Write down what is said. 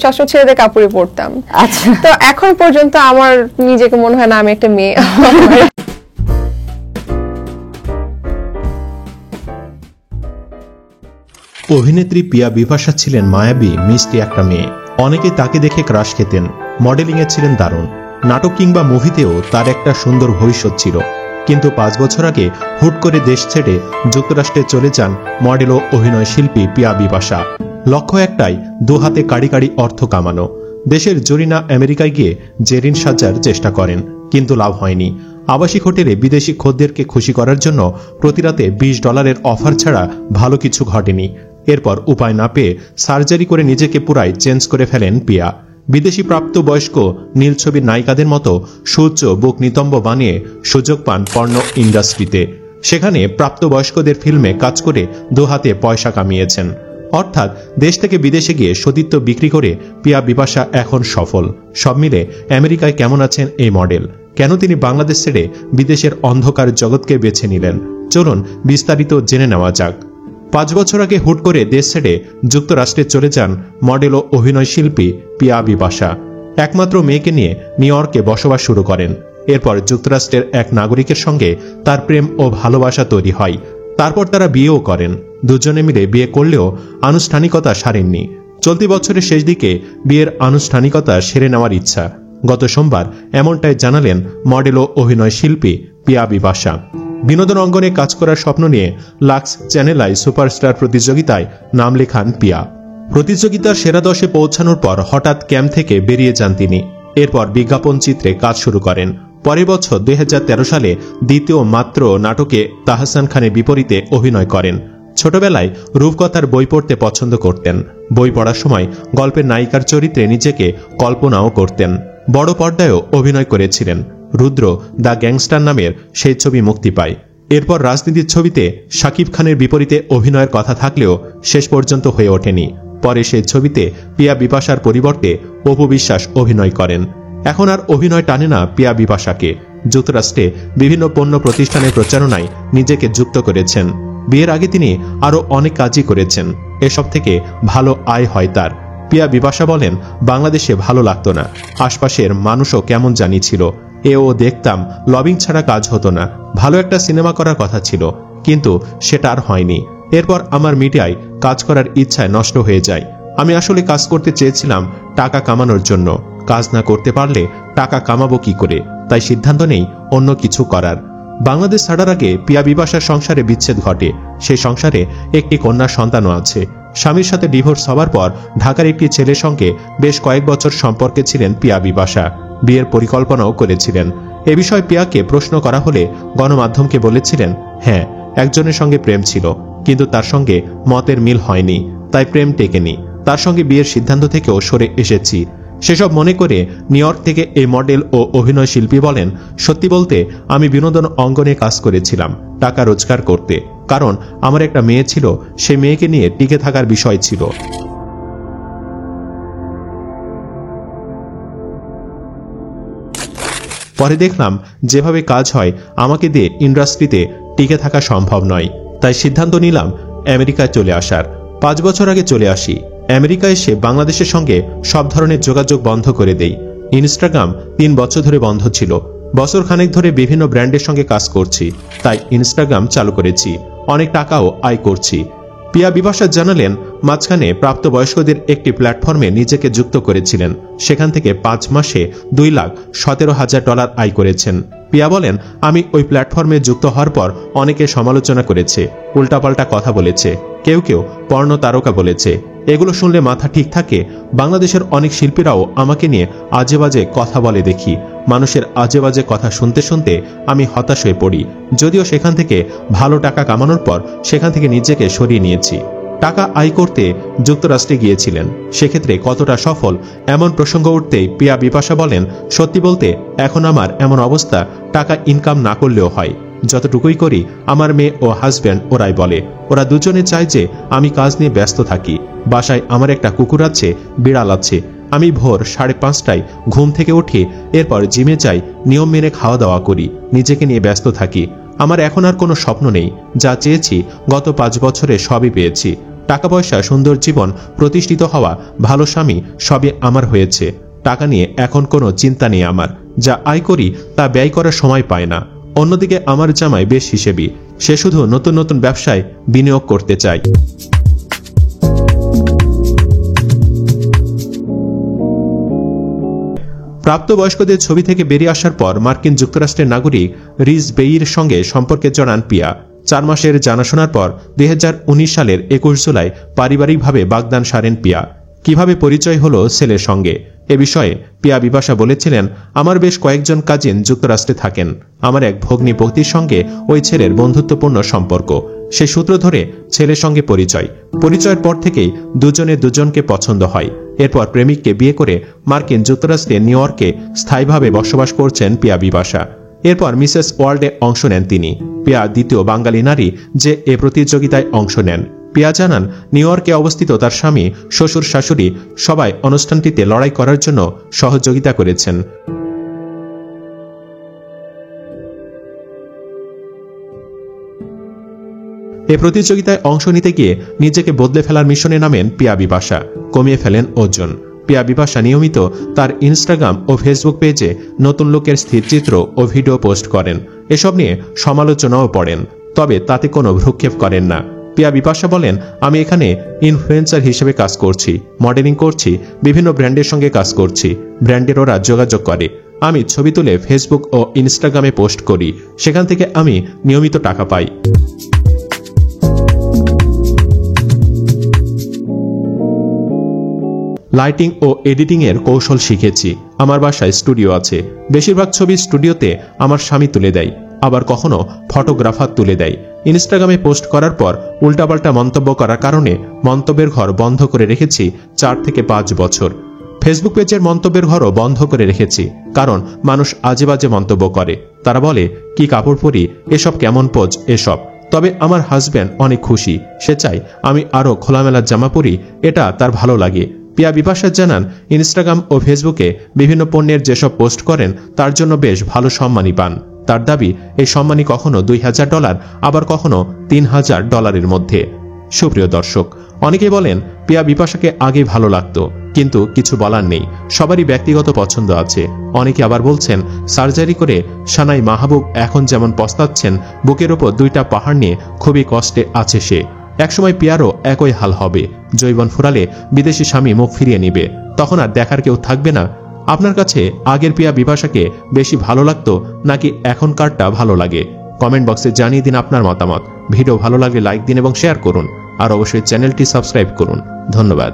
সবসময় ছেলেদের কাপড়ই পরতাম। আচ্ছা, তো এখন পর্যন্ত আমার নিজেকে মনে হয় না আমি একটা মেয়ে। অভিনেত্রী পিয়া বিপাশা ছিলেন মায়াবী মিষ্টি একটা মেয়ে। অনেকে তাকে দেখে ক্রাশ খেতেন। মডেলিং এ ছিলেন দারুণ। নাটক কিংবা মুভিতেও তার একটা সুন্দর ভবিষ্যৎ ছিল। কিন্তু 5 বছর আগে হুট করে দেশ ছেড়ে যুক্তরাষ্ট্রে চলে যান মডেল ও অভিনয় শিল্পী পিয়া বিপাশা। লক্ষ্য একটাই, দুহাতে কাড়ি কাড়ি অর্থ কামানো। দেশের জরিনা আমেরিকায় গিয়ে জেরিন সাজার চেষ্টা করেন, কিন্তু লাভ হয়নি। আবাসিক হোটেলে বিদেশি খদ্দেরকে খুশি করার জন্য প্রতিরাতে $20 অফার ছাড়া ভালো কিছু ঘটেনি। এরপর উপায় না পেয়ে সার্জারি করে নিজেকে পুরাই চেঞ্জ করে ফেলেন পিয়া। বিদেশি প্রাপ্তবয়স্ক নীল ছবির নায়িকাদের মতো সুউচ্চ বুক নিতম্ব বানিয়ে সুযোগ পান পর্ন ইন্ডাস্ট্রিতে। সেখানে প্রাপ্তবয়স্কদের ফিল্মে কাজ করে দুহাতে পয়সা কামিয়েছেন। অর্থাৎ দেশ থেকে বিদেশে গিয়ে সতীত্ব বিক্রি করে পিয়া বিপাশা এখন সফল। সব মিলে আমেরিকায় কেমন আছেন এই মডেল? কেন তিনি বাংলাদেশ ছেড়ে বিদেশের অন্ধকার জগৎকে বেছে নিলেন? চলুন বিস্তারিত জেনে নেওয়া যাক। 5 বছর আগে হুট করে দেশ ছেড়ে যুক্তরাষ্ট্রে চলে যান মডেল ও অভিনয় শিল্পী পিয়া বিপাশা। একমাত্র মেয়েকে নিয়ে নিউ ইয়র্কে বসবাস শুরু করেন। এরপর যুক্তরাষ্ট্রের এক নাগরিকের সঙ্গে তার প্রেম ও ভালোবাসা তৈরি হয়। তারপর তারা বিয়েও করেন। দুজনে মিলে বিয়ে করলেও আনুষ্ঠানিকতা সারেননি। চলতি বছরের শেষ দিকে বিয়ের আনুষ্ঠানিকতা সেরে নেওয়ার ইচ্ছা। গত সোমবার এমনটাই জানালেন মডেল ও অভিনয় শিল্পী পিয়া বিপাশা। বিনোদন অঙ্গনে কাজ করার স্বপ্ন নিয়ে লাক্স চ্যানেল আই সুপারস্টার প্রতিযোগিতায় নাম লেখান পিয়া। প্রতিযোগিতার সেরা 10-এ পৌঁছানোর পর হঠাৎ ক্যাম্প থেকে বেরিয়ে যান তিনি। এরপর বিজ্ঞাপন চিত্রে কাজ শুরু করেন। পরের বছর 2013 সালে দ্বিতীয় মাত্র নাটকে তাহসান খানের বিপরীতে অভিনয় করেন। ছোটবেলায় রূপকথার বই পড়তে পছন্দ করতেন। বই পড়ার সময় গল্পের নায়িকার চরিত্রে নিজেকে কল্পনাও করতেন। বড় পর্দায়ও অভিনয় করেছিলেন। রুদ্র দ্য গ্যাংস্টার নামের সেই ছবি মুক্তি পায়। এরপর রাজনীতির ছবিতে শাকিব খানের বিপরীতে অভিনয়ের কথা থাকলেও শেষ পর্যন্ত হয়ে ওঠেনি। পরে সেই ছবিতে পিয়া বিপাশার পরিবর্তে অপু বিশ্বাস অভিনয় করেন। এখন আর অভিনয় টানে না পিয়া বিপাশাকে। যুক্তরাষ্ট্রে বিভিন্ন পণ্য প্রতিষ্ঠানের প্রচারণায় নিজেকে যুক্ত করেছেন। বিয়ের আগে তিনি আরও অনেক কাজই করেছেন। এসব থেকে ভালো আয় হয় তার। পিয়া বিপাশা বলেন, বাংলাদেশে ভালো লাগতো না। আশপাশের মানুষও কেমন জানি ছিল। এও দেখতাম লবিং ছাড়া কাজ হতো না। ভালো একটা সিনেমা করার কথা ছিল, কিন্তু সেটা আর হয়নি। এরপর আমার মিডিয়ায় কাজ করার ইচ্ছায় নষ্ট হয়ে যায়। আমি আসলে কাজ করতে চেয়েছিলাম টাকা কামানোর জন্য। কাজ না করতে পারলে টাকা কামাবো কি করে? তাই সিদ্ধান্ত নেই অন্য কিছু করার। বাংলাদেশ ছাড়ার আগে পিয়া বিপাশার সংসারে বিচ্ছেদ ঘটে। সেই সংসারে একটি কন্যা সন্তানও আছে। স্বামীর সাথে ডিভোর্স হওয়ার পর ঢাকার একটি ছেলের সঙ্গে বেশ কয়েক বছর সম্পর্কে ছিলেন পিয়া বিপাশা। বিয়ের পরিকল্পনাও করেছিলেন। এ বিষয়ে পিয়াকে প্রশ্ন করা হলে গণমাধ্যমকে বলেছিলেন, হ্যাঁ, একজনের সঙ্গে প্রেম ছিল, কিন্তু তার সঙ্গে মতের মিল হয়নি, তাই প্রেম টেকেনি। তার সঙ্গে বিয়ের সিদ্ধান্ত থেকেও সরে এসেছি। সেসব মনে করে নিউ ইয়র্ক থেকে এই মডেল ও অভিনয় শিল্পী বলেন, সত্যি বলতে আমি বিনোদন অঙ্গনে কাজ করেছিলাম টাকা রোজগার করতে। কারণ আমার একটা মেয়ে ছিল, সেই মেয়েকে নিয়ে টিকে থাকার বিষয় ছিল। পরে দেখলাম যেভাবে কাজ হয় আমাকে দিয়ে ইন্ডাস্ট্রিতে টিকে থাকা সম্ভব নয়। তাই সিদ্ধান্ত নিলাম আমেরিকায় চলে আসার। 5 বছর আগে চলে আসি। আমেরিকায় এসে বাংলাদেশের সঙ্গে সব ধরনের যোগাযোগ বন্ধ করে দেই। ইনস্টাগ্রাম 3 বছর ধরে বন্ধ ছিল। বছর খানেক ধরে বিভিন্ন ব্র্যান্ডের সঙ্গে কাজ করছি, তাই ইনস্টাগ্রাম চালু করেছি। অনেক টাকাও আয় করছি। পিয়া বিপাশা জানালেন, মাঝখানে প্রাপ্তবয়স্কদের একটি প্ল্যাটফর্মে নিজেকে যুক্ত করেছিলেন। সেখান থেকে 5 মাসে $2,17,000 আয় করেছেন। পিয়া বলেন, আমি ওই প্ল্যাটফর্মে যুক্ত হওয়ার পর অনেকে সমালোচনা করেছে, উল্টাপাল্টা কথা বলেছে, কেউ কেউ পর্ণ তারকা বলেছে। এগুলো শুনলে মাথা ঠিক থাকে? বাংলাদেশের অনেক শিল্পীরাও আমাকে নিয়ে আজে বাজে কথা বলে দেখি। মানুষের আজে বাজে কথা শুনতে শুনতে আমি হতাশ হয়ে পড়ি। যদিও সেখান থেকে ভালো টাকা কামানোর পর সেখান থেকে নিজেকে সরিয়ে নিয়েছি। টাকা আয় করতে যুক্তরাষ্ট্রে গিয়েছিলেন, সেক্ষেত্রে কতটা সফল এমন প্রসঙ্গ উঠতেই পিয়া বিপাশা বলেন, সত্যি বলতে এখন আমার এমন অবস্থা, টাকা ইনকাম না করলেও হয়। যতটুকুই করি আমার মেয়ে ও হাজব্যান্ড ওরাই বলে। ওরা দুজনে চায় যে আমি কাজ নিয়ে ব্যস্ত থাকি। বাসায় আমার একটা কুকুর আছে, বিড়াল আছে। আমি ভোর 5:30টায় ঘুম থেকে উঠি, এরপর জিমে যাই, নিয়ম মেনে খাওয়া দাওয়া করি, নিজেকে নিয়ে ব্যস্ত থাকি। আমার এখন আর কোনো স্বপ্ন নেই। যা চেয়েছি গত 5 বছরে সবই পেয়েছি। টাকা পয়সা, সুন্দর জীবন, প্রতিষ্ঠিত হওয়া, ভালো স্বামী সবই আমার হয়েছে। টাকা নিয়ে এখন কোনো চিন্তা নেই আমার। যা আয় করি তা ব্যয় করার সময় পায় না। অন্যদিকে আমার জামাই বেশ হিসেবি, সে শুধু নতুন নতুন ব্যবসায় বিনিয়োগ করতে চায়। প্রাপ্তবয়স্কদের ছবি থেকে বেরিয়ে আসার পর মার্কিন যুক্তরাষ্ট্রের নাগরিক রিজ বেইর সঙ্গে সম্পর্কে জড়ান পিয়া। 4 মাসের জানাশোনার পর 2019 সালের 21 জুলাই পারিবারিকভাবে বাগদান সারেন পিয়া। কিভাবে পরিচয় হলো ছেলের সঙ্গে, এ বিষয়ে পিয়া বিপাশা বলেছিলেন, আমার বেশ কয়েকজন কাজিন যুক্তরাষ্ট্রে থাকেন। আমার এক ভগ্নী পতির সঙ্গে ওই ছেলের বন্ধুত্বপূর্ণ সম্পর্ক। সে সূত্র ধরে ছেলের সঙ্গে পরিচয়ের পর থেকেই দুজনে দুজনকে পছন্দ হয়। এরপর প্রেমিককে বিয়ে করে মার্কিন যুক্তরাষ্ট্রের নিউ ইয়র্কে স্থায়ীভাবে বসবাস করছেন পিয়া বিপাশা। এরপর মিসেস ওয়ার্ল্ডে অংশ নেন তিনি। পিয়া দ্বিতীয় বাঙালি নারী যে এ প্রতিযোগিতায় অংশ নেন। পিয়া জানান, নিউ ইয়র্কে অবস্থিত তার স্বামী, শ্বশুর, শাশুড়ি সবাই অনুষ্ঠানটিতে লড়াই করার জন্য সহযোগিতা করেছেন। এ প্রতিযোগিতায় অংশ নিতে গিয়ে নিজেকে বদলে ফেলার মিশনে নামেন পিয়া বিপাশা। কমিয়ে ফেলেন ওজন। পিয়া বিপাশা নিয়মিত তার ইনস্টাগ্রাম ও ফেসবুক পেজে নতুন লোকের স্থিরচিত্র ও ভিডিও পোস্ট করেন। এসব নিয়ে সমালোচনাও পড়েন, তবে তাতে কোনো ভ্রুক্ষেপ করেন না। পিয়া বিপাশা বলেন, আমি এখানে ইনফ্লুয়েন্সার হিসেবে কাজ করছি, মডেলিং করছি, বিভিন্ন ব্র্যান্ডের সঙ্গে কাজ করছি। ব্র্যান্ডের ওরা যোগাযোগ করে, আমি ছবি তুলে ফেসবুক ও ইনস্টাগ্রামে পোস্ট করি, সেখান থেকে আমি নিয়মিত টাকা পাই। লাইটিং ও এডিটিং এর কৌশল শিখেছি। আমার বাসায় স্টুডিও আছে। বেশিরভাগ ছবি স্টুডিওতে আমার স্বামী তুলে দেয়, আবার কখনো ফটোগ্রাফার তুলে দেয়। ইনস্টাগ্রামে পোস্ট করার পর উল্টাপাল্টা মন্তব্য করার কারণে মন্তব্যের ঘর বন্ধ করে রেখেছি 4 থেকে 5 বছর। ফেসবুক পেজের মন্তব্যের ঘরও বন্ধ করে রেখেছি, কারণ মানুষ আজে বাজে মন্তব্য করে। তারা বলে, কি কাপড় পরি, এসব কেমন পোজ, এসব। তবে আমার হাজব্যান্ড অনেক খুশি, সে চায় আমি আরও খোলামেলা জামা পরি, এটা তার ভালো লাগে। পিয়া বিপাশা জানান, ইনস্টাগ্রাম ও ফেসবুকে বিভিন্ন পণ্যের যেসব পোস্ট করেন তার জন্য বেশ ভালো সম্মানই পান। তার দাবি, এই সম্মানই কখনো $2000, আবার কখনো $3000 মধ্যে। সুপ্রিয় দর্শক, অনেকেই বলেন পিয়া বিপাশাকে আগে ভালো লাগতো, কিন্তু কিছু বলার নেই, সবারই ব্যক্তিগত পছন্দ আছে। অনেকে আবার বলছেন, সার্জারি করে সানাই মাহবুব এখন যেমন পস্তাচ্ছেন, বুকের ওপর 2টা পাহাড় নিয়ে খুবই কষ্টে আছে সে। একসময় পিয়ারও একই হাল হবে। যৌবন ফুরালে বিদেশি স্বামী মুখ ফিরিয়ে নিবে, তখন আর দেখার কেউ থাকবে না। আপনার কাছে আগের পিয়া বিপাশাকে বেশি ভালো লাগতো নাকি এখনকারটা ভালো লাগে? কমেন্ট বক্সে জানিয়ে দিন আপনার মতামত। ভিডিও ভালো লাগলে লাইক দিন এবং শেয়ার করুন, আর অবশ্যই চ্যানেলটি সাবস্ক্রাইব করুন। ধন্যবাদ।